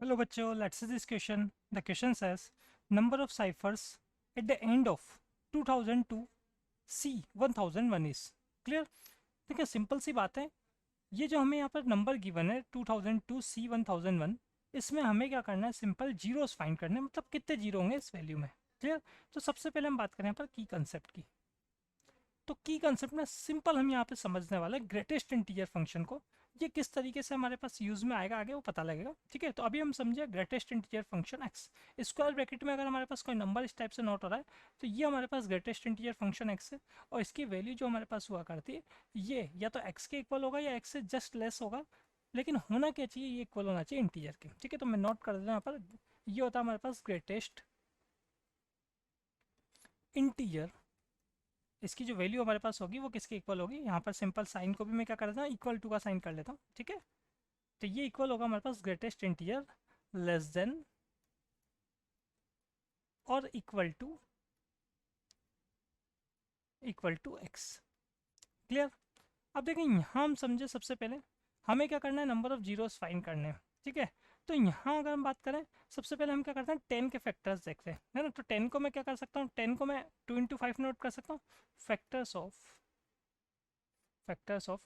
Hello बच्चों, let's see this question. The question says number of ciphers at the end of 2002 C 1001 is clear. देखिए simple सी बात है, ये जो हमें यहाँ पर नंबर गिवन है 2002 C 1001, इसमें हमें क्या करना है, सिंपल जीरोस फाइंड करने हैं, मतलब कितने जीरो होंगे इस वैल्यू में। क्लियर। तो सबसे पहले हम बात करें यहाँ पर की कंसेप्ट की। तो की कंसेप्ट में सिंपल हम यहाँ पे समझने वाले ग्रेटेस्ट इंटीजर फंक्शन को, ये किस तरीके से हमारे पास यूज में आएगा आगे वो पता लगेगा। ठीक है, तो अभी हम समझे greatest integer function x. Square bracket में अगर हमारे पास कोई नंबर इस टाइप से नोट हो रहा है तो ये हमारे पास ग्रेटेस्ट इंटीजर फंक्शन एक्स है, और इसकी वैल्यू जो हमारे पास हुआ करती है ये या तो एक्स के इक्वल होगा या एक्स से जस्ट लेस होगा, लेकिन होना क्या चाहिए, ये इक्वल होना चाहिए इंटीजर के। ठीक है, तो मैं नोट कर देता हूँ यहाँ पर, ये होता है हमारे पास ग्रेटेस्ट इंटीजर। इसकी जो वैल्यू हमारे पास होगी वो किसके इक्वल होगी, यहाँ पर सिंपल साइन को भी मैं क्या कर देता हूँ, इक्वल टू का साइन कर लेता हूँ। ठीक है, तो ये इक्वल होगा हमारे पास ग्रेटेस्ट इंटीजर लेस देन और इक्वल टू एक्स। क्लियर। अब देखें यहाँ हम समझे, सबसे पहले हमें क्या करना है, नंबर ऑफ जीरोस फाइंड करने हैं। ठीक है, तो यहाँ अगर हम बात करें, सबसे पहले हम क्या करते हैं, 10 के फैक्टर्स देखते हैं, है ना। तो 10 को मैं क्या कर सकता हूँ, 10 को मैं 2 इंटू 5 नोट कर सकता हूँ। फैक्टर्स ऑफ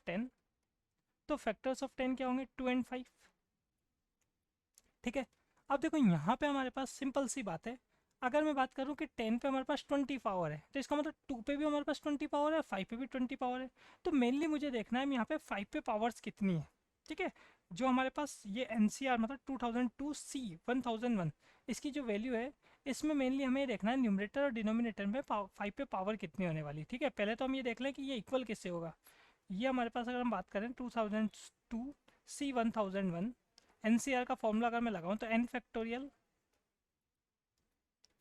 10, तो फैक्टर्स ऑफ 10 क्या होंगे, 2 एंड 5। ठीक है, अब देखो यहाँ पे हमारे पास सिंपल सी बात है, अगर मैं बात करूँ कि 10 पे हमारे पास 20 पावर है, तो इसका मतलब 2 पे भी हमारे पास 20 पावर है, 5 पे भी 20 पावर है। तो मेनली मुझे देखना है यहाँ पे 5 पे पावर्स कितनी है। ठीक है, जो हमारे पास ये एनसीआर मतलब 2002 सी 1001, इसकी जो वैल्यू है, इसमें मेनली हमें देखना है न्यूमरेटर और डिनोमिनेटर में 5 पे पावर कितनी होने वाली। ठीक है, पहले तो हम ये देख लें कि ये इक्वल किससे होगा। ये हमारे पास अगर हम बात करें 2002 सी 1001, एनसीआर का फॉर्मूला अगर मैं लगाऊं तो N factorial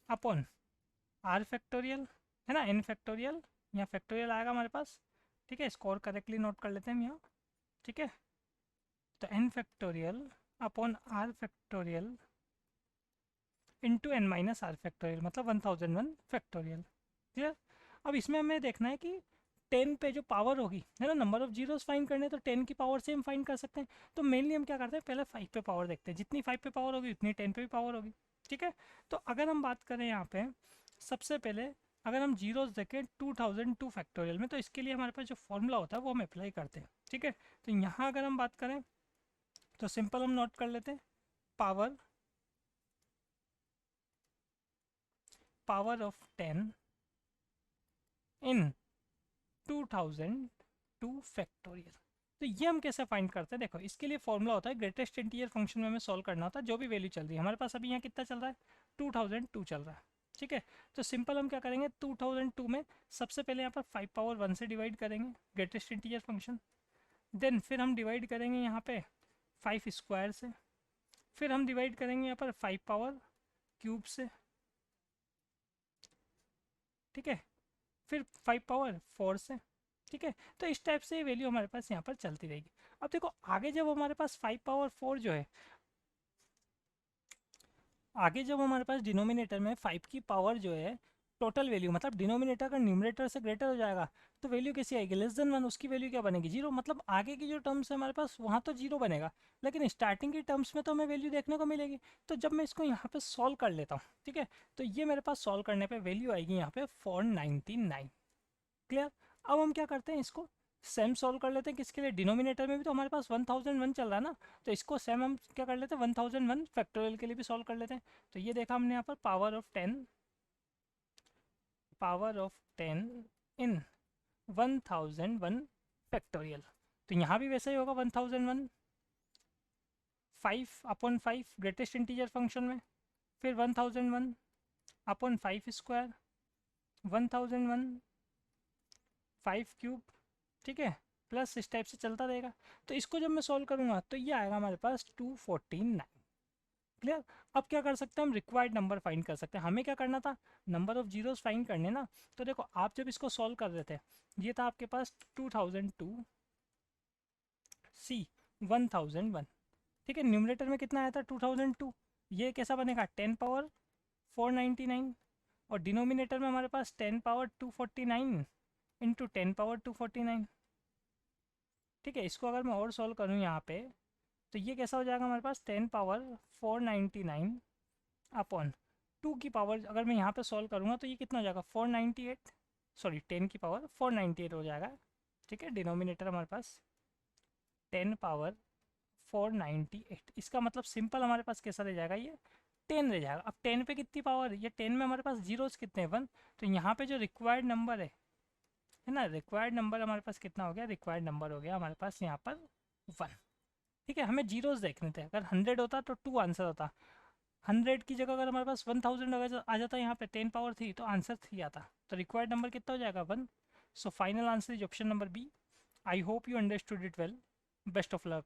upon R factorial, है ना, एन फैक्टोरियल, यहाँ फैक्टोरियल आएगा हमारे पास। ठीक है, इसको और करेक्टली नोट कर लेते हैं हम यहाँ। ठीक है, तो N factorial upon R factorial into N minus R factorial, मतलब 1001 फैक्टोरियल। क्लियर। अब इसमें हमें देखना है कि 10 पे जो पावर होगी, है ना, नंबर ऑफ जीरोस फाइंड करने, तो 10 की पावर से हम फाइंड कर सकते हैं। तो मेनली हम क्या करते हैं, पहले 5 पे पावर देखते हैं, जितनी 5 पे पावर होगी उतनी 10 पे भी पावर होगी। ठीक है, तो अगर हम बात करें यहाँ पे, सबसे पहले अगर हम जीरोस देखें 2002 फैक्टोरियल में, तो इसके लिए हमारे पास जो फॉर्मूला होता है वो हम अप्लाई करते हैं। ठीक है, तो यहाँ अगर हम बात करें तो सिंपल हम नोट कर लेते हैं, power power of 10 in 2002 factorial. तो ये हम कैसे फाइंड करते हैं, देखो इसके लिए फॉर्मूला होता है, ग्रेटेस्ट इंटीजर फंक्शन में हमें सॉल्व करना होता है, जो भी वैल्यू चल रही है हमारे पास। अभी यहाँ कितना चल रहा है, 2002 चल रहा है। ठीक है, तो सिंपल हम क्या करेंगे, 2002 में सबसे पहले यहाँ पर 5 पावर 1 से डिवाइड करेंगे ग्रेटेस्ट इंटीजर फंक्शन, देन फिर हम डिवाइड करेंगे यहाँ पे 5 स्क्वायर से, फिर हम डिवाइड करेंगे यहाँ पर 5 पावर क्यूब से। ठीक है, फिर 5 पावर 4 से। ठीक है, तो इस टाइप से वैल्यू हमारे पास यहाँ पर चलती रहेगी। अब देखो आगे जब हमारे पास 5 पावर 4 जो है, आगे जब हमारे पास डिनोमिनेटर में 5 की पावर जो है, टोटल वैल्यू मतलब डिनोमिनेटर का न्यूमरेटर से ग्रेटर हो जाएगा, तो वैल्यू कैसी आएगी, लेस देन 1, उसकी वैल्यू क्या बनेगी, जीरो। मतलब आगे की जो टर्म्स है हमारे पास वहाँ तो जीरो बनेगा, लेकिन स्टार्टिंग की टर्म्स में तो हमें वैल्यू देखने को मिलेगी। तो जब मैं इसको यहाँ पे सॉल्व कर लेता हूँ, ठीक है, तो ये मेरे पास सॉल्व करने पर वैल्यू आएगी यहाँ पे 499। क्लियर। अब हम क्या करते हैं, इसको सेम सॉल्व कर लेते हैं, किसके लिए, डिनोमिनेटर में भी तो हमारे पास 1001 चल रहा है ना, तो इसको सेम हम क्या कर लेते हैं, 1001 फैक्टोरियल के लिए भी सॉल्व कर लेते हैं। तो ये देखा हमने यहाँ पर पावर ऑफ 10 इन 1001 फैक्टोरियल। तो यहाँ भी वैसा ही होगा, 1001 5/5 ग्रेटेस्ट इंटीजर फंक्शन में, फिर 1001 अपॉन 5 स्क्वायर, 1001 5 क्यूब। ठीक है, प्लस इस टाइप से चलता रहेगा। तो इसको जब मैं सॉल्व करूंगा तो ये आएगा हमारे पास 249। क्लियर। अब क्या कर सकते हैं, हम रिक्वायर्ड नंबर फाइंड कर सकते हैं। हमें क्या करना था, नंबर ऑफ जीरोस फाइंड करने ना। तो देखो आप जब इसको सॉल्व कर रहे थे, ये था आपके पास 2002 सी 1001। ठीक है, न्यूमरेटर में कितना आया था 2002, ये कैसा बनेगा 10 पावर 499, और डिनोमिनेटर में हमारे पास 10 पावर 249 इंटू 10 पावर 249। ठीक है, इसको अगर मैं और सॉल्व करूँ यहाँ पे, तो ये कैसा हो जाएगा हमारे पास 10 पावर 499 अपॉन 2 की पावर, अगर मैं यहाँ पे सॉल्व करूँगा तो ये कितना हो जाएगा 498, सॉरी 10 की पावर 498 हो जाएगा। ठीक है, डिनोमिनेटर हमारे पास 10 पावर 498, इसका मतलब सिंपल हमारे पास कैसा रह जाएगा, ये 10 रह जाएगा। अब 10 पे कितनी पावर, ये 10 में हमारे पास जीरोस कितने हैं 1, तो यहाँ पे जो रिक्वायर्ड नंबर है ना, रिक्वायर्ड नंबर हमारे पास कितना हो गया, रिक्वायर्ड नंबर हो गया हमारे पास यहाँ पर 1। ठीक है, हमें जीरोस देखने थे, अगर 100 होता तो 2 आंसर होता, 100 की जगह अगर हमारे पास 1000 अगर आ जाता यहाँ पे 10 पावर 3 तो आंसर 3 आता, तो रिक्वायर्ड नंबर कितना हो जाएगा 1। So final answer is option number B. I hope you understood it well, best of luck.